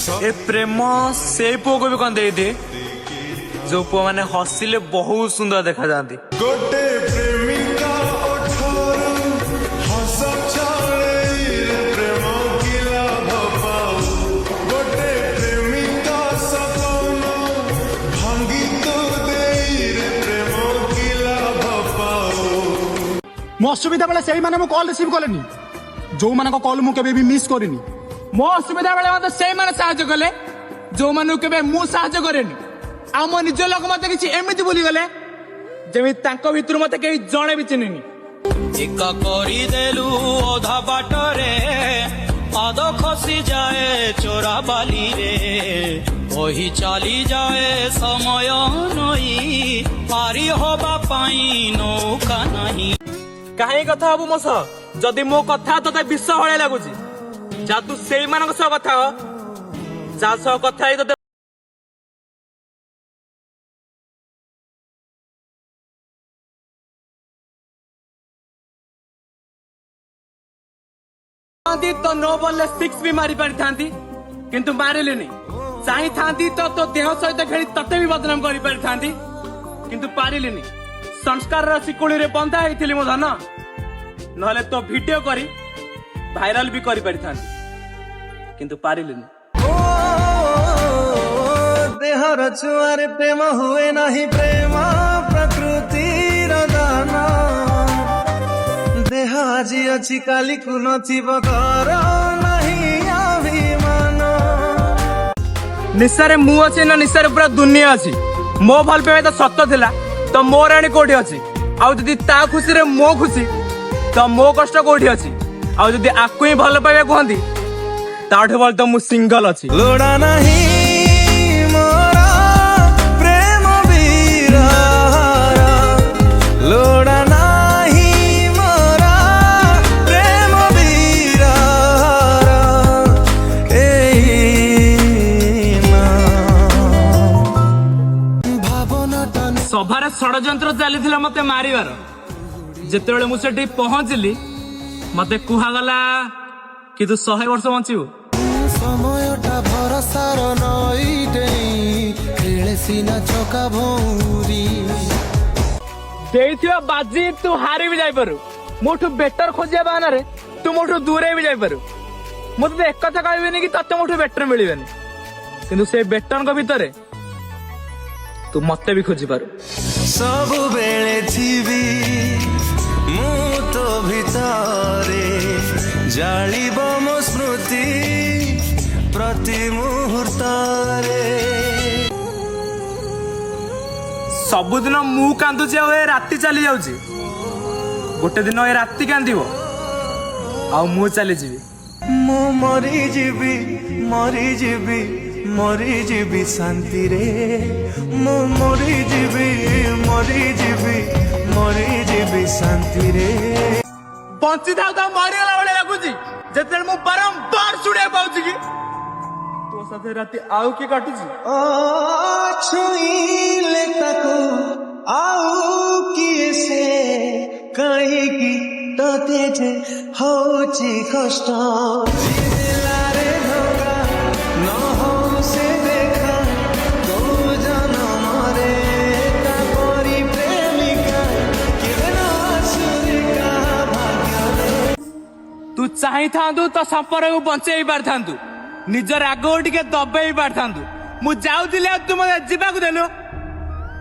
ए प्रेम से पुओ को भी कौन दे दे जो पुओ मैंने हसिले बहुत सुंदर देखा जाती। गोटे प्रेमिका ओठरू हस छाड़े प्रेम की लाभ पाऊ गोटे प्रेमिका सपन भांगी तो देई प्रेम की लाभ पाऊ मो असुविधा बेले से माने मो कॉल रिसीव कलेनी जो माने कॉल मु केबे भी मिस करिनी मो असुविधा बेले मत से माने साहाय्य कले जो मानु केबे मु साहाय्य करेनी आ मो निज लोक मते किछि एमिति बोली गले जेमि तांको भितर मते केही जणे भी चिन्हिनी एका करी देलु अधा बाटरे आद खसी जाए चोरा बाली रे ओही चाली जाए समय नई पारी होबा पाई नौका नहीं। काहे कथा हबु मो सह जदि मो कथा तते विश्व हळे लागुची जा तू सेई मानक सह कथा हो जा सह कथा ही तते तो नो बॉल 6 भी मारी पारि थांती किंतु मारिलेनी चाहि थांती तो देह सहित खेली तते भी बदनाम करि पारि थांती किंतु पारिलेनी संस्कार रा सिकुली रे बंधा हेतिली मो धन नहले तो वीडियो करी भाइराल भी करि पारि थांती किंतु पारिलेनी। देहर छुआरे प्रेम हुए नहीं प्रेम प्रकृति दान देह आज अच्छी काली को नथिब कर नहीं अभिमान निस्सारे मु अछि ना निस्सारे पूरा दुनिया अछि मो भल पे तो सत्य थिला तो मो राणी कोठी अछि आ जदी ता खुशी रे मो खुशी तो मो कष्ट कोठी अछि आ जदी आकु ही भल पावे कहंती ताठे बोल तो मु सिंगल अछि। लोड़ा नहीं मोरा प्रेम बीरा लोड़ा नहीं मोरा प्रेम बीरा सभारे षडयंत्र चली मते मारिबार जेतेबेले मु सेठी पहुंचली मते कुहागला कि तू 100 वर्ष बंचिबू समयटा भरसार नईटे खेले सीना चका भौरी देइथिबा बाजी तू हारी भी जाई पारू मोठू बेटर खोजिया बाना रे तू मोठू दूरे भी जाई पारू मते एक कथा कहबिनी कि तते मोठू बेटर मिलिबेनी किंतु से बेटर को भितरे तू मते भी खोजी पारू सब बेले थीबी मु तो भितरे जालिब मो स्मृति प्रति मुहूर्तरे सबुदिन मु कांदुची आ राति चली जाउची गोटे दिन ए राति कांदिबो आ मु चली जीवी मु मरी जीवी शांति रे मु मरी जीवी शांति रे बंची था तो मरिगला भले लगुची जेते मु बारंबार सुड़े पाउची कि तो साथे राति आउ की काटुची छुईले ताको आउ किए से कहीं की तते जे होची कष्ट जिलारे धोका न हो से देखा तो जन्म रे तापरी प्रेमिका केना सुरिका भाग्य तू चाहि थांदु तो संपर्क को बंचेई पार थांदु निजर आगो टिके दबेई पार थांदु मु जाउतिले आ तू मते जीवा को देलो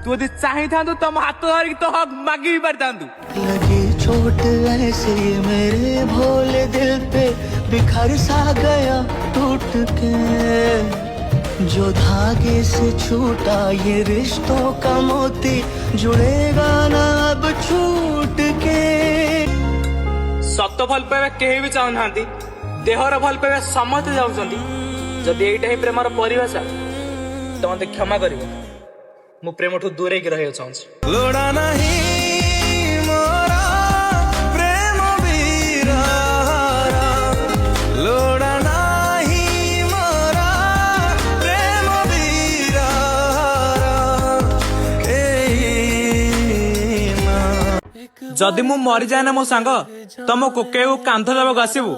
तू यदि चाहि थांदु तो हाथ धरि तो हक मागी भी पार थांदु लगी चोट ऐसे मेरे भोले दिल पे बिखर सा गया टूट के जो धागे से छूटा ये रिश्तों का मोती जुड़ेगा ना अब छूट के सत भल पाइबा केही भी चाहु नांती देहर भल पाइबा समस्त जाउछंती जदि एइटा ही प्रेमर परिभाषा तो मते क्षमा करिवो मु प्रेमठु दूरे की रहियो चाहूँ लोड़ा नहीं मोरा प्रेम बीरा लोड़ा नहीं मोरा प्रेम बीरा जदि मु मरी जाए ना मो सांग तो मो कोके कांध दबाक आसबू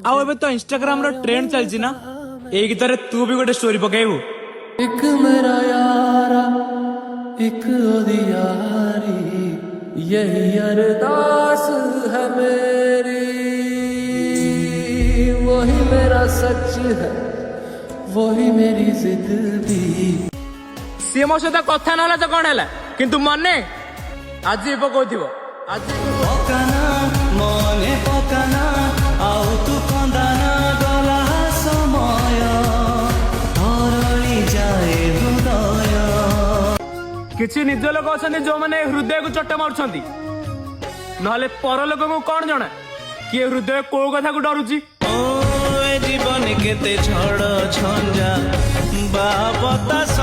आउ तो इंस्टाग्राम रो ट्रेंड चलछि ना ଏଇ ଗୀତରେ ତୁ ବି ଗୋଟେ ଷ୍ଟୋରି ପକେଇବୁ। एक मेरा यारा एक ओदी यारी यही अरदास है मेरी वही मेरा सच है वही मेरी जिद भी ସିଏ ମୋ ସହିତ କଥା ନହେଲା ତ କଣ ହେଲା, କିନ୍ତୁ ମନେ ଆଜି ପକଉଥିବ। ଆଜି ପକାନା ମନେ ପକାନା ଆଉ ତୁ କନ୍ଦାନା ଗଲା ସମୟ ହରଳି ଯାଏ ହୃଦୟ। କିଛି ନିଜ ଲୋକ ଅଛନ୍ତି ଯୋଉମାନେ ହୃଦୟକୁ ଚଟ ମାରୁଛନ୍ତି, ନହେଲେ ପର ଲୋକଙ୍କୁ କଣ ଜଣା କିଏ ହୃଦୟ କୋଉ କଥାକୁ ଡରୁଛି। ଓ ଏ ଜୀବନ କେତେ ଝଡ଼ ଝଞ୍ଜା ବାବତାସ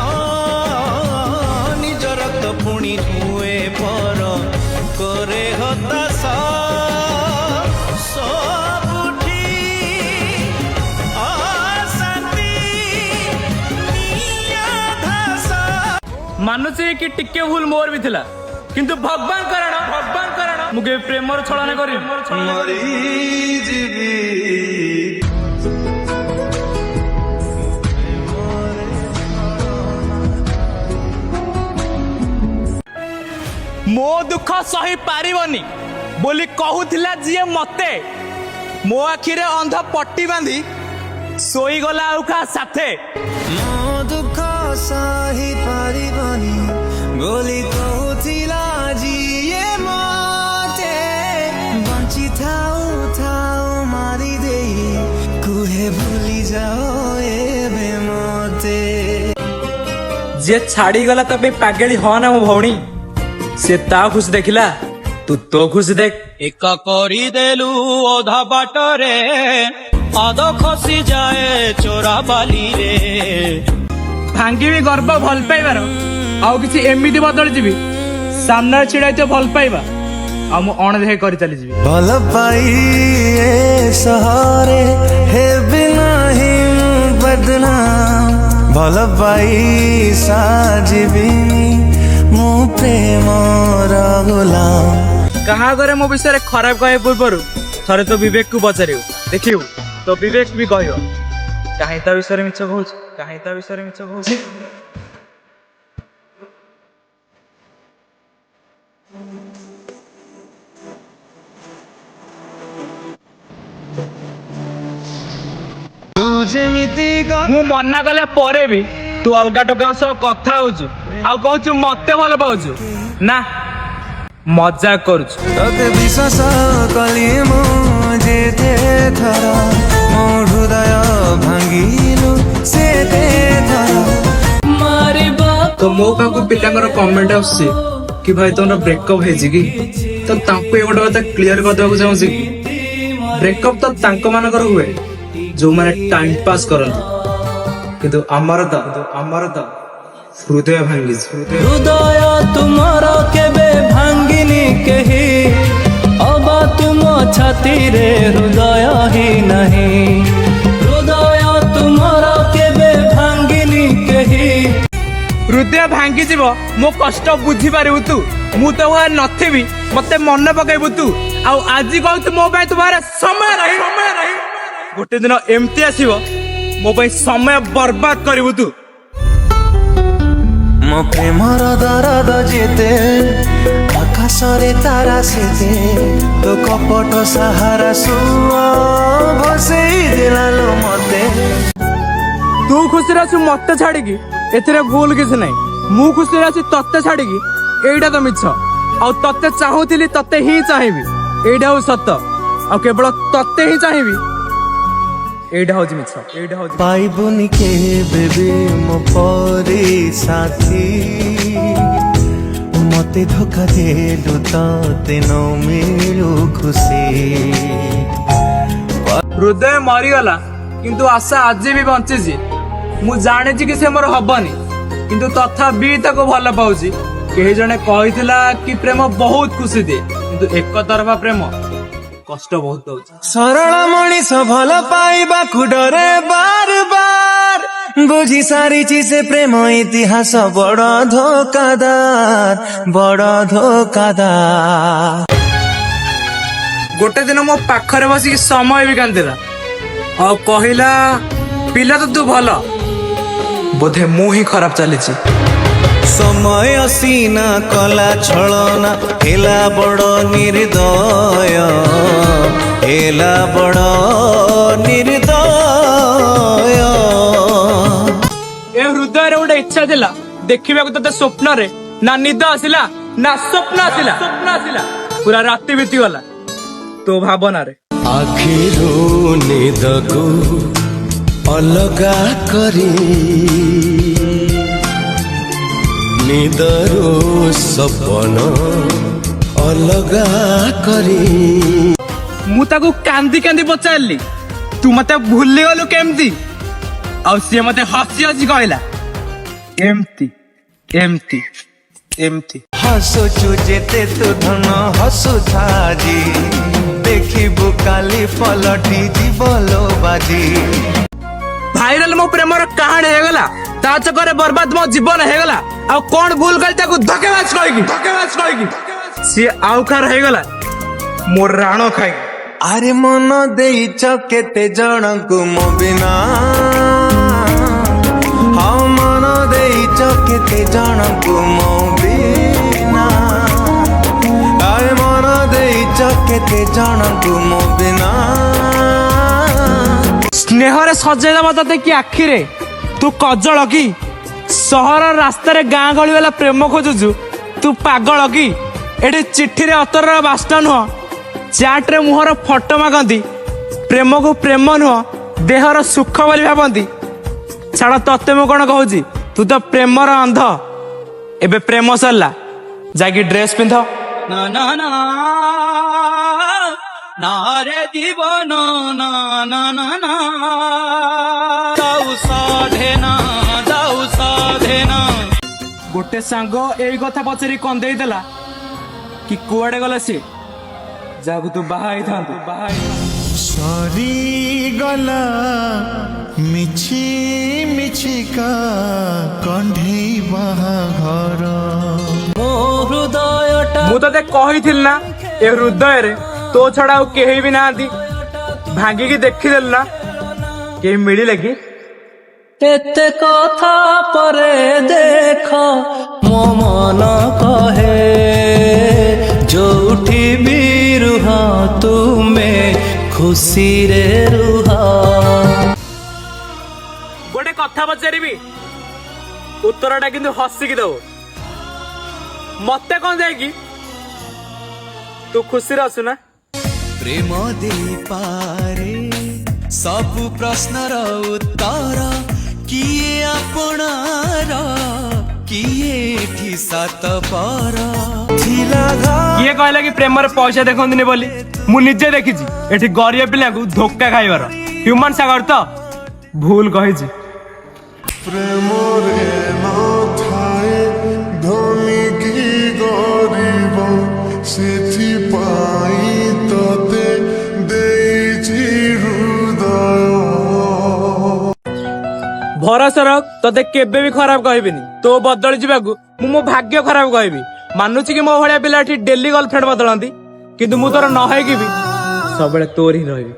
ନିଜ ରକ୍ତ ପୁଣି ହୁଏ ପର করে হতাশ ସବୁଠି ଅଶାନ୍ତି ନିଆଧାସ। ମାନୁଛି କି ଟିକେ ଭୁଲ ମୋର ବି ଥିଲା, କିନ୍ତୁ ଭଗବାନ କାରଣ ମୁଁ କେବେ ପ୍ରେମର ଛଳନା କରିବି। ମରିଯିବି ମୋ ଦୁଃଖ ସହି ପାରିବନି ବୋଲି କହୁଥିଲା ଯିଏ ମତେ, ମୋ ଆଖିରେ ଅନ୍ଧ ପଟି ବାନ୍ଧି ଶୋଇଗଲା ଆଉ କାହା ସାଥେ। ମୋ ଦୁଃଖ ସହି ପାରିବନି ବୋଲି କହୁଥିଲା ଯିଏ ମତେ ବଞ୍ଚି ଥାଉ ଥାଉ ମାରି ଦେଇ କୁହେ ଭୁଲି ଯାଅ ଏବେ ମତେ। ଯିଏ ଛାଡିଗଲା ତା ପାଇଁ ପାଗେଳି ହ ନା ମୋ ଭଉଣୀ, ସେ ତା ଖୁସି ଦେଖିଲା, ତୁ ତୋ ଖୁସି ଦେଖ। ଏକ କରିଦେଲୁ ଅଧା ବାଟରେ ପାଦ ଖସି ଯାଏ ଚୋରା ବାଲିରେ। ଭାଙ୍ଗିବି ଗର୍ବ ଭଲ ପାଇବାର, ଆଉ କିଛି ଏମିତି ବଦଳି ଯିବି ସାମ୍ନାରେ ଛିଡା ହେଇଥିବ ଭଲ ପାଇବା, ଆଉ ମୁଁ ଅଣଦେଖା କରି ଚାଲିଯିବି। ଭଲ ପାଇ ଏ ସହରେ ହେବି ନାହିଁ ମୁଁ ବଦନାମ ଭଲ ପାଇ ସାଜିବିନି ମୁଁ ପ୍ରେମର ଗୋଲାମ। କାହା ଘରେ ମୋ ବିଷୟରେ ଖରାପ କହିବା ପୂର୍ବରୁ ଥରେ ତୋ ବିବେକକୁ ପଚାରିବୁ, ଦେଖିବୁ ତୋ ବିବେକ ବି କହିବ କାହିଁ ତା ବିଷୟରେ ମିଛ କହୁଛୁ, କାହିଁ ତା ବିଷୟରେ ମିଛ କହୁଛୁ। ତୁ ଯେମିତି ମୁଁ ମନା କଲା ପରେ ବି ତୁ ଅଲଗା ଟୋକା ସହ କଥା ହଉଛୁ ଆଉ କହୁଛୁ ମତେ ଭଲ ପାଉଛୁ। ନା, ମଜାକ କରୁଛୁ। ତତେ ବିଶ୍ୱାସ କଲି ମୁଁ ଯେତେ ଥର ମୋ ହୃଦୟ ଭାଙ୍ଗିଲୁ ସେତେ ଥର। ତ ମୋ ପାଖକୁ ପିଲାଙ୍କର କମେଣ୍ଟ ଆସୁଛି କି ଭାଇ ତମର ବ୍ରେକଅପ୍ ହେଇଛି କି, ତ ତାଙ୍କୁ ଏ ଗୋଟେ କଥା କ୍ଲିୟର କରିଦେବାକୁ ଚାହୁଁଛି କି ବ୍ରେକଅପ୍ ତ ତାଙ୍କ ମାନଙ୍କର ହୁଏ ଯୋଉମାନେ ଟାଇମ ପାସ୍ କରନ୍ତି, କିନ୍ତୁ ଆମର ତ ହୃଦୟ ଭାଙ୍ଗିଛି। ହୃଦୟ ତୁମର କେବେ ଭାଙ୍ଗିନି କେହି ଅବା ତୁମ ଛାତିରେ ହୃଦୟ ହିଁ ନାହିଁ। ହୃଦୟ ତୁମର କେବେ ଭାଙ୍ଗିନି କେହି। ହୃଦୟ ଭାଙ୍ଗିଯିବ, ମୋ କଷ୍ଟ ବୁଝିପାରିବୁ ତୁ, ମୁଁ ତ ନଥିବି ମତେ ମନେ ପକେଇବୁ ତୁ, ଆଉ ଆଜି କହୁଛୁ ମୋ ପାଇଁ ତୁମର ସମୟ ନାହିଁ। ଗୋଟେ ଦିନ ଏମିତି ଆସିବ ମୋ ପାଇଁ ସମୟ ବର୍ବାଦ କରିବୁ ତୁ। ମୋ ପ୍ରେମର ଦରଦ ଯେତେ ଆକାଶରେ ତାରା ସେତେ ତୋ କପଟ ସାହାରା ସୁଅ ଭସେଇ ଦେଲାଲୋ ମତେ। ତୁ ଖୁସିରେ ଅଛୁ ମତେ ଛାଡିକି, ଏଥିରେ ଭୁଲ କିଛି ନାହିଁ। ମୁଁ ଖୁସିରେ ଅଛି ତତେ ଛାଡିକି, ଏଇଟା ତ ମିଛ। ଆଉ ତତେ ଚାହୁଁଥିଲି, ତତେ ହିଁ ଚାହିଁବି, ଏଇଟା ହଉଛି ସତ। ଆଉ କେବଳ ତତେ ହିଁ ଚାହିଁବି, ଏଇଟା ହଉଛି ମିଛ। ପାଇବୁନି କେବେ ବି ମୋ ପରି ସାଥୀ ମତେ ଧୋକା ଦେଲୁ ତତେ ନ ମିଳୁ ଖୁସି। ହୃଦୟ ମରିଗଲା କିନ୍ତୁ ଆଶା ଆଜି ବି ବଞ୍ଚିଛି। ମୁଁ ଜାଣିଛି କି ସେ ମୋର ହବନି, କିନ୍ତୁ ତଥାପି ତାକୁ ଭଲ ପାଉଛି। କେହି ଜଣେ କହିଥିଲା କି ପ୍ରେମ ବହୁତ ଖୁସି ଦିଏ, କିନ୍ତୁ ଏକତରଫା ପ୍ରେମ କଷ୍ଟ ବହୁତ ଦଉଛି। ସରଳ ମଣିଷ ଭଲ ପାଇବାକୁ ଡରେ ବାର ବାର ବୁଝି ସାରିଛି ସେ ପ୍ରେମ ଇତିହାସ ବଡ଼ ଧୋକାଦାର। ଗୋଟେ ଦିନ ମୋ ପାଖରେ ବସିକି ସମୟ ବି କାନ୍ଦିଲା ଆଉ କହିଲା ପିଲା ତ ତୁ ଭଲ, ବୋଧେ ମୁଁ ହିଁ ଖରାପ ଚାଲିଛି। ସମୟ ସିନା କଲା ଛଳନା, ହେଲା ବଡ଼ ନିର୍ଦୟ, ହେଲା ବଡ଼ ନିର୍ଦୟ। ଏ ହୃଦୟରେ ଗୋଟେ ଇଚ୍ଛା ଥିଲା ଦେଖିବାକୁ ତତେ ସ୍ୱପ୍ନରେ, ନା ନିଦ ଆସିଲା ନା ସ୍ୱପ୍ନ ଆସିଲା, ପୁରା ରାତି ବିତିଗଲା ତୋ ଭାବନାରେ। ଆଖିରୁ ନିଦକୁ ଅଲଗା କରି, ନିଦରୁ ସପନ ଅଲଗା କରି। ମୁଁ ତାକୁ କାନ୍ଦି କାନ୍ଦି ପଚାରିଲି ତୁ ମତେ ଭୁଲିଗଲୁ କେମିତି, ଆଉ ସିଏ ମତେ ହସି ହସି କହିଲା ଏମିତି ଏମିତି ଏମିତି। ହସୁଛୁ ଯେତେ ତୁ ଧନ ହସୁଥା ଆଜି, ଦେଖିବୁ କାଲି ପଲଟି ଯିବ ଲୋ ବାଜି। ଭାଇରାଲ ମୋ ପ୍ରେମର କାହାଣୀ ହେଇଗଲା, ତା ଚକରେ ବର୍ବାଦ ମୋ ଜୀବନ ହେଇଗଲା। ଆଉ କଣ ଭୁଲ କଲି ତାକୁ ଧକେବାଜ କହିକି ସିଏ ଆଉ କାହାର ହେଇଗଲା ମୋ ରାଣ ଖାଇ। ଆରେ ମନ ଦେଇଛ କେତେ ଜଣଙ୍କୁ ମୋ ବିନା, ହଁ ମନ ଦେଇଛ କେତେ ଜଣଙ୍କୁ ମୋ ବିନା, ଆରେ ମନ ଦେଇଛ କେତେ ଜଣଙ୍କୁ ମୋ ବିନା। ସ୍ନେହରେ ସଜେଇଦବ ତତେ କି ଆଖିରେ ତୁ କଜଳ କି, ସହର ରାସ୍ତାରେ ଗାଁ ଗହଳି ବାଲା ପ୍ରେମ ଖୋଜୁଛୁ ତୁ ପାଗଳ କି। ଏଠି ଚିଠିରେ ଅତରର ବାସ୍ନା ନୁହଁ, ଚାଟରେ ମୁହଁର ଫଟୋ ମାଗନ୍ତି। ପ୍ରେମକୁ ପ୍ରେମ ନୁହଁ, ଦେହର ସୁଖ ବୋଲି ଭାବନ୍ତି। ଛାଡ଼ ତତେ ମୁଁ କଣ କହୁଛି, ତୁ ତ ପ୍ରେମର ଅନ୍ଧ। ଏବେ ପ୍ରେମ ସରିଲା, ଯାଇକି ଡ୍ରେସ୍ ପିନ୍ଧ। ନା ନା ନା ନା রে জীবন না না না না, যাও সাধেনা যাও সাধেনা। ଗୋଟେ ସାଙ୍ଗ ଏଇ କଥା ପଚାରି କନ୍ଦେଇଦେଲା କି କୁଆଡେ ଗଲା ସିଏ ଯାହାକୁ ତୁ ବାହା ହେଇଥାନ୍ତୁ। ସରିଗଲା ମିଛି ମିଛିକା କଣ୍ଢେଇ ବାହାଘର। ମୁଁ ତତେ କହିଥିଲି ନା ଏ ହୃଦୟରେ ତୋ ଛଡା ଆଉ କେହି ବି ନାହାନ୍ତି। ଭାଙ୍ଗିକି ଦେଖିଦେଲୁ ନା, କେହି ମିଳିଲେ କି? ଏତେ କଥା ପରେ ଦେଖ ମୋ ମନ କହେ, ଯୋଉଠି ବି ରୁହ ତୁମେ ଖୁସିରେ ରୁହ। ଗୋଟେ କଥା ପଚାରିବି, ଉତ୍ତରଟା କିନ୍ତୁ ହସିକି ଦବୁ। ମତେ କଣ ଯାଇକି ତୁ ଖୁସିରେ ଅଛୁ ନା? ପ୍ରେମ ଦେଇପାରେ ସବୁ ପ୍ରଶ୍ନର ଉତ୍ତର, କିଏ ଆପଣାର କିଏ ଏଠି ସାତ ପର। କିଏ କହିଲା କି ପ୍ରେମରେ ପଇସା ଦେଖନ୍ତିନି ବୋଲି? ମୁଁ ନିଜେ ଦେଖିଛି ଏଠି ଗରିବ ପିଲାଙ୍କୁ ଧୋକା ଖାଇବାର। ହ୍ୟୁମାନ ସାଗର ତ ଭୁଲ କହିଛି। ପ୍ରେମରେ ନଥାଏ ଧନୀ କି ଗରିବ, ସେଥିପାଇଁ ତତେ ଦେଇଛି ହୃଦୟ। ଭରସା ରଖ, ତତେ କେବେ ବି ଖରାପ କହିବିନି। ତୋ ବଦଳି ଯିବାକୁ ମୁଁ ମୋ ଭାଗ୍ୟ ଖରାପ କହିବି। ମାନୁଛି କି ମୋ ଭଳିଆ ପିଲା ଏଠି ଡେଲି ଗର୍ଲଫ୍ରେଣ୍ଡ ବଦଳନ୍ତି, କିନ୍ତୁ ମୁଁ ତୋର ନ ହେଇକି ବି ସବୁବେଳେ ତୋର ହିଁ ରହିବି।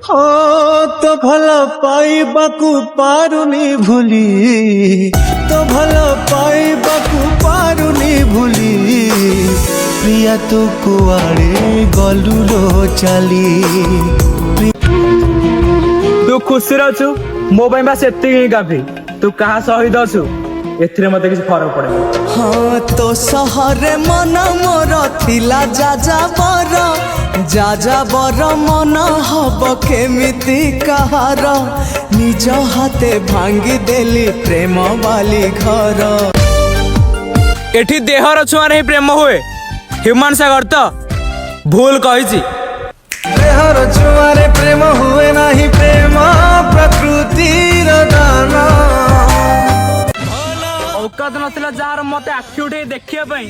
ତ ଭଲ ପାଇବାକୁ ପାରୁନି ଭୁଲି, ତ ଭଲ ପାଇବାକୁ ପାରୁନି ଭୁଲି, ପ୍ରିୟା ତୁ କୁଆଡେ ଗଲୁ ଲୋ ଚାଲି। ତୁ ଖୁସିରେ ଅଛୁ, ମୋ ପାଇଁ ବାସ୍ ଏତିକି ହିଁ କାଫି। ତୁ କାହା ସହିତ ଅଛୁ ଏଥିରେ ମତେ କିଛି ଫରକ ପଡେନି। ହଁ ତୋ ସହରେ ମନ ମୋର ଥିଲା ଯାଯାବର, ଯାଯାବର ମନ ହବ କେମିତି କାହାର, ନିଜ ହାତେ ଭାଙ୍ଗି ଦେଲି ପ୍ରେମ ବାଲି ଘର। ଏଠି ଦେହର ଛୁଆରେ ହିଁ ପ୍ରେମ ହୁଏ। ହ୍ୟୁମାନ ସାଗର ତ ଭୁଲ କହିଛି। ଦେହର ଛୁଆରେ ପ୍ରେମ ହୁଏ ନାହିଁ, ପ୍ରେମ ପ୍ରକୃତିର ଦାନ। ଔକାତ ନଥିଲା ଯାହାର ମତେ ଆଖି ଉଠେଇ ଦେଖିବା ପାଇଁ,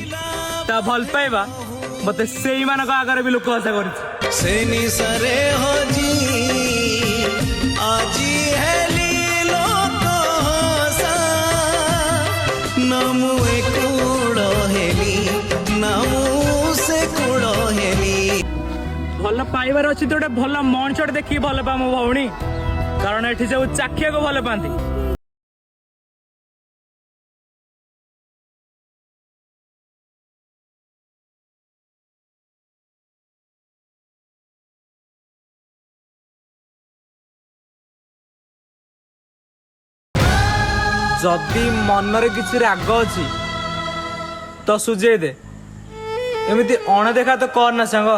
ତା ଭଲ ପାଇବା ମତେ ସେଇମାନଙ୍କ ଆଗରେ ବି ଲୋକ ଆଶା କରିଛି। ସେ ନିଶାରେ ହଜି ଆଜି ହେଲି ଲୋକ ହସା, ନା ମୁଁ ଏ କୁଳ ହେଲି ନା ମୁଁ ସେ କୁଳ ହେଲି। ଭଲ ପାଇବାର ଅଛି ତ ଗୋଟେ ଭଲ ମଣିଷଟେ ଦେଖିକି ଭଲ ପା ମୋ ଭଉଣୀ। କାରଣ ଏଠି ସବୁ ଚାଖିବାକୁ ଭଲ ପାଆନ୍ତି। ଯଦି ମନରେ କିଛି ରାଗ ଅଛି ତ ସୁଝେଇ ଦେ, ଏମିତି ଅଣଦେଖା ତ କର ନା ସାଙ୍ଗ।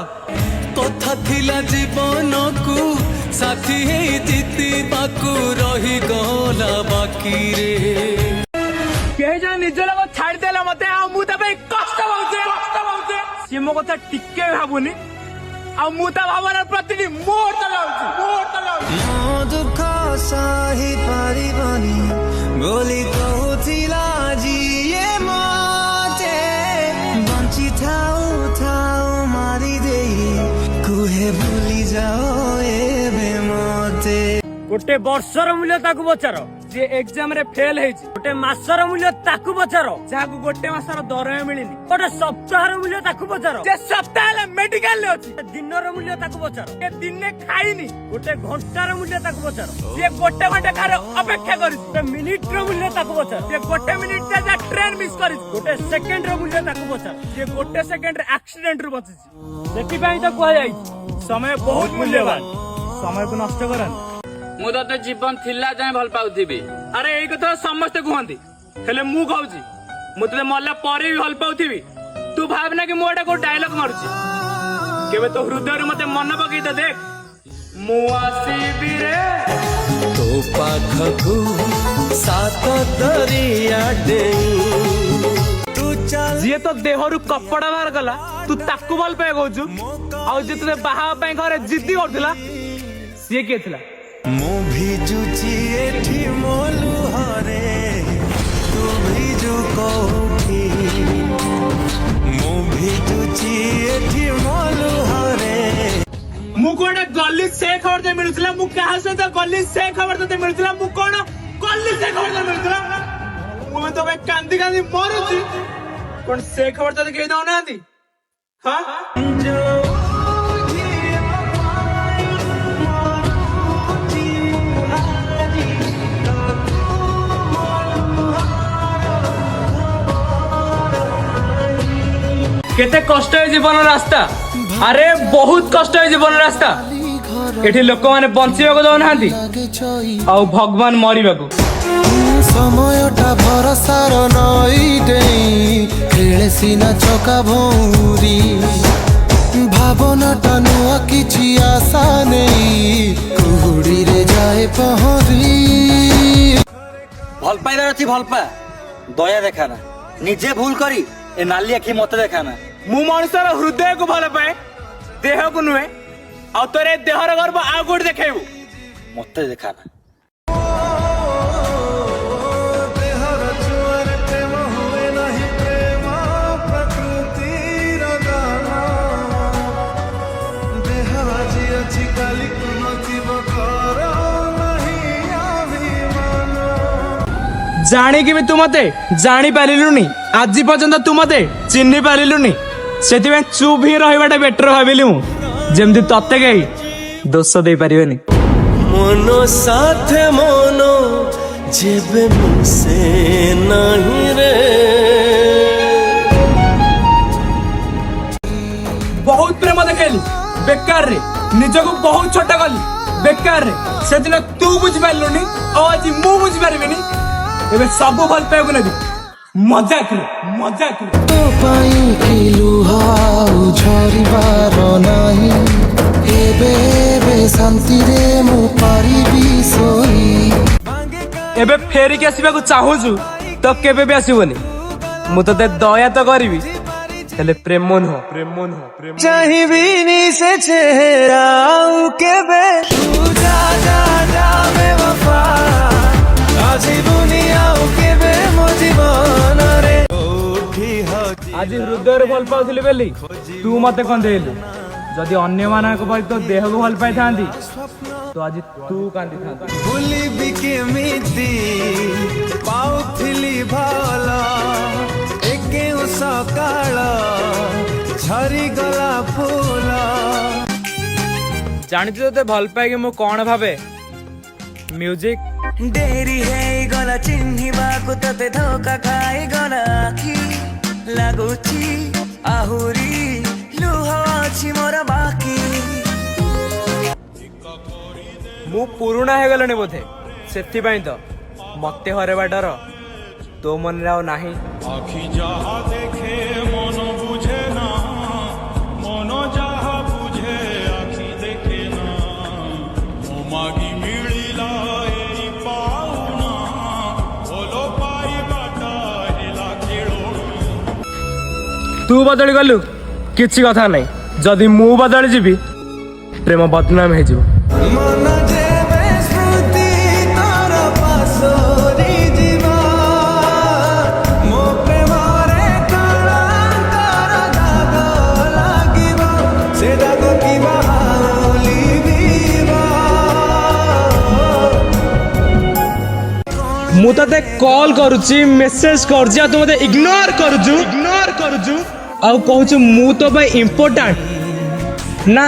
କଥା ଥିଲା ଜୀବନକୁ ସାଥୀ ହେଇ ଜିତିବାକୁ ରହିଗଲା ବାକିରେ। କେହି ଜଣେ ନିଜ ଲୋକ ଛାଡିଦେଲା ମତେ, ଆଉ ମୁଁ ତା ପାଇଁ କଷ୍ଟ ପାଉଛି। ସିଏ ମୋ କଥା ଟିକେ ଭାବୁନି, ଆଉ ମୁଁ ତା ଭାବନା ପ୍ରତିଟି ମୁହୂର୍ତ୍ତ ଲାଗୁଛି। ମୋ ଦୁଃଖ ସହି ପାରିବନି ବୋଲି କହୁଥିଲା ଯିଏ ମତେ, ବଞ୍ଚି ଥାଉ ଥାଉ ମାରି ଦେଇ କୁହେ ଭୁଲି ଯାଅ ଏବେ ମତେ। ଗୋଟେ ବର୍ଷର ମୂଲ୍ୟ ତାକୁ ପଚାର ଯିଏ ଏକ୍ସାମ ରେ ଫେଲ ହେଇଛି, ଗୋଟେ ମାସର ମୂଲ୍ୟ ତାକୁ ପଚାର ଯାହାକୁ ଗୋଟେ ମାସର ଦରମା ମିଳିନି, ଗୋଟେ ସପ୍ତାହର ମୂଲ୍ୟ ତାକୁ ପଚାର ଯେ ସପ୍ତାହ ହେଲା ମେଡିକାଲ ରେ ଅଛି, ଦିନର ମୂଲ୍ୟ ତାକୁ ପଚାର ଯେ ଦିନେ ଖାଇନି, ଗୋଟେ ଘଣ୍ଟାର ମୂଲ୍ୟ ତାକୁ ପଚାର ଯିଏ ଗୋଟେ ଘଣ୍ଟା କାହାର ଅପେକ୍ଷା କରିଛି, ଗୋଟେ ମିନିଟ ର ମୂଲ୍ୟ ତାକୁ ପଚାର ଯେ ଗୋଟେ ମିନିଟ ଯା ଟ୍ରେନ ମିସ୍ କରିଛି, ଗୋଟେ ସେକେଣ୍ଡ ର ମୂଲ୍ୟ ତାକୁ ପଚାର ଯିଏ ଗୋଟେ ସେକେଣ୍ଡ ରେ ଆକ୍ସିଡେଣ୍ଟ ରୁ ବଞ୍ଚିଛି। ସେଥିପାଇଁ ତ କୁହାଯାଇଛି ସମୟ ବହୁତ ମୂଲ୍ୟବାନ, ସମୟକୁ ନଷ୍ଟ କରନି। ମୁଁ ତତେ ଜୀବନ ଥିଲା ଯାଏ ଭଲ ପାଉଥିବି। ଆରେ ଏଇ କଥା ସମସ୍ତେ କୁହନ୍ତି, ହେଲେ ମୁଁ କହୁଛି ମୁଁ ତତେ ମଲା ପରେ ବି ଭଲ ପାଉଥିବି। ତୁ ଭାବନା କି ମୁଁ ଏଟା କୋଉ ଡାଇଲଗ ମାରୁଛି, କେବେ ତୋ ହୃଦୟରୁ ମତେ ମନେ ପକେଇ ତ ଦେଖ। ମୁଁ ଆସିବି ରେ ତୋ ପାଖକୁ ସାତ ଦରିଆ ଡେଇଁ ତୁ ଚାଲ। ଯିଏ ତ ଦେହରୁ କପଡା ବାହାର କଲା ତୁ ତାକୁ ଭଲ ପାଇ କହୁଛୁ, ଆଉ ଯିଏ ତତେ ବାହା ହେବା ପାଇଁ ଘରେ ଜିଦ୍ଦି କରୁଥିଲା ସିଏ କିଏ ଥିଲା? ମୁଁ ଭିଜୁଛି ଏଠି ମୋ ଲୁହରେ, ତୁ ଭିଜୁ କୋଉଠି? ମୁଁ ଭିଜୁଛି ଏଠି ମୋ ଲୁହରେ। ମୁଁ କୋଉଟା ଗଲି ସେ ଖବର ତତେ ମିଳୁଥିଲା, ମୁଁ କାହା ସହିତ ଗଲି ସେ ଖବର ତତେ ମିଳୁଥିଲା, ମୁଁ କଣ ଗଲି ସେ ଖବର ତତେ ମିଳୁଥିଲା? ମୁଁ ତ ପାଇଁ କାନ୍ଦି କାନ୍ଦି ମରୁଛି, କଣ ସେ ଖବର ତତେ କେହି ଦଉନାହାନ୍ତି? ହଁ केते कष्ट है जीवन रास्ता, अरे बहुत कष्ट है जीवन रास्ता। एठी लोक माने बंचिबाको दउनाहांती आउ भगवान मरिबाको। সময়টা ভরসার নই দেই খেলে সিনা চকা ভৌরি ভাবনাটা নুয়া কিছু আশা নেই কুহুড়িরে যায় পহরি। ভাল পাইবার ଅଛି ଭଲ ପା, ଦୟା ଦେଖାନା, ନିଜେ ଭୁଲ କରି ଏ ନାଲି ଆଖି ମତେ ଦେଖାନା। मु मनुष्यर हृदय को भल पाए, देह को नुहे, आ तोरे देहर गर्व आउ कोठी देखेबू ମତେ ଦେଖାନା। ଦେହର ଛୁଆରେ ପ୍ରେମ ହୁଏ ନାହିଁ, ପ୍ରେମ ପ୍ରକୃତିର ଦାନ। ଦେହ ଆଜି ଅଛି କାଲିକୁ ନଥିବ, କର ନାହିଁ ଅଭିମାନ। ଜାଣିକି ବି ତୁ ମତେ ଜାଣି ପାରିଲୁନି, ଆଜି ପର୍ଯ୍ୟନ୍ତ ତୁ ମତେ ଚିହ୍ନି ପାରିଲୁନି, ସେଥିପାଇଁ ଚୁପ୍ ହିଁ ରହିବାଟା ବେଟର ଭାବିଲି ମୁଁ, ଯେମିତି ତତେ କେହି ଦୋଷ ଦେଇପାରିବେନି। মন সাথে মন যেবে মিশে নাহি রে। बहुत प्रेम देखली बेकार रे, निजको बहुत छोटा कली बेकार रे, सेदिन तू बुझी पारलुनी और आज मु बुझी पारिबिनी। एबे सब भल पाइबो नै, मजाक रे मजाक रे। তো পাই কি লুহাউ ঝরিবার নাহি এবে এবে শান্তিরে মু পারিবি সই। एबे फेरी के आसीबाकू चाहूछु तो केबे भी आसीबोनी, मु तते दया तो करिवि, हेले प्रेम नुह प्रेम नुह प्रेम। चाहिबिनी से चेहरा केबे तू जा जा जा बेवफा, आजीबुनी आउ केबे मो जीवन रे उठी हजी। आज हृदय भल पाउथिली बेली तू मते कंदेलु, जदि अन्य मानक परि तो देह को भल पाई थांती तो आज तू कांदी थांती। भूली भी केमिति पाउथिली भला, एके सकाळ झरी गला फूल। जानी तो भल पाए कि मु कौन भावे, म्यूजिक डेरी है गला चिन्हिबाकु तते धोका खाई गला आखि लागुची आहुरी लुह अछि मोर बाकी मु पुरुणा हो गलनी बोधे से तो मते हरेबा डर तो मन रे नाही। আখি যাহা দেখে মন বুঝে না, মন যাহা বুঝে আখি দেখে না, মোমাগি মিলিলা এই পাওনা, বলো পাইবাটা হেলা খেলনা। तू बदली गलु किछि कथा नहीं, जदि मु बदली जीवी प्रेम बदनाम हो जीव। मन जेबे स्मृति तार पासोरी जीवा मो प्रेमरे कलंकर दाग लागिबा से दाग की बाहुली बीबा मु तते कॉल करूची मेसेज करजी आ तू मते इग्नोर करूचु आ कहूचु मु तो भाई इम्पोर्टेंट ना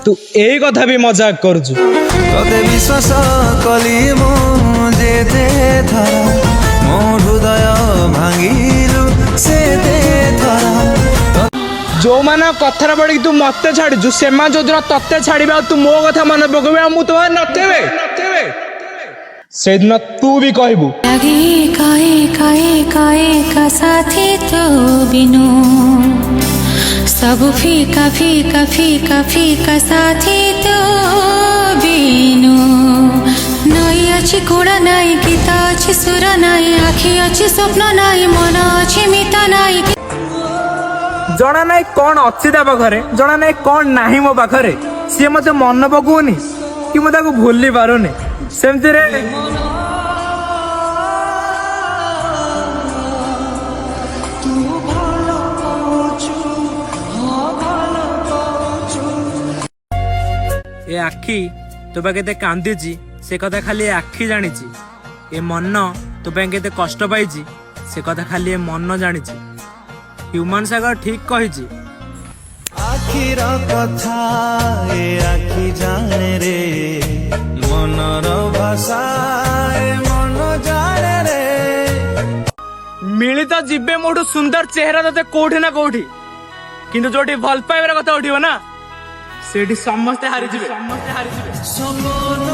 तू ए कथा भी मजाक करूचु। तोते विश्वास कली मो जेते थरा मो हृदय भांगिलु से दे थरा जो माना कथरा पड़ी तू मते छाड़ीचु से मा जो दिन तते छाड़ीबा तू मो कथा मन पकबे मु तो नथेबे से दिन तू भी कहबू लगे काए का साथी तो बिनु सब फीका फीका फीका फीका साथी तो बिनु नई अच्छी कोड़ा नाई गीता अच्छी सुरा नाई आखि अच्छी स्वप्न नाई मन अच्छी मिता नाई जना नाई कौन अच्छी ता पाखरे जना नाई कौन नाही मो पाखरे सी मते मन पकौनी कि मु ताको भूली पारुनी सेमति रे ए आखि तो केते कांदीची से कथा खाली ए आखि जानिची ए मन तो केते कष्ट पाइची से कथा खाली ए मन जानिची ह्यूमन सागर ठीक कहिची आखिर कथा ए आखि जाने रे मनर भाषा ए मन जाने रे मिली तो जीवे मोठू सुंदर चेहरा तते कोठी ना कोठी किंतु जोटी भल पाइबार कथा उठिबो ना सेठी समस्ते हारी जिवे सपन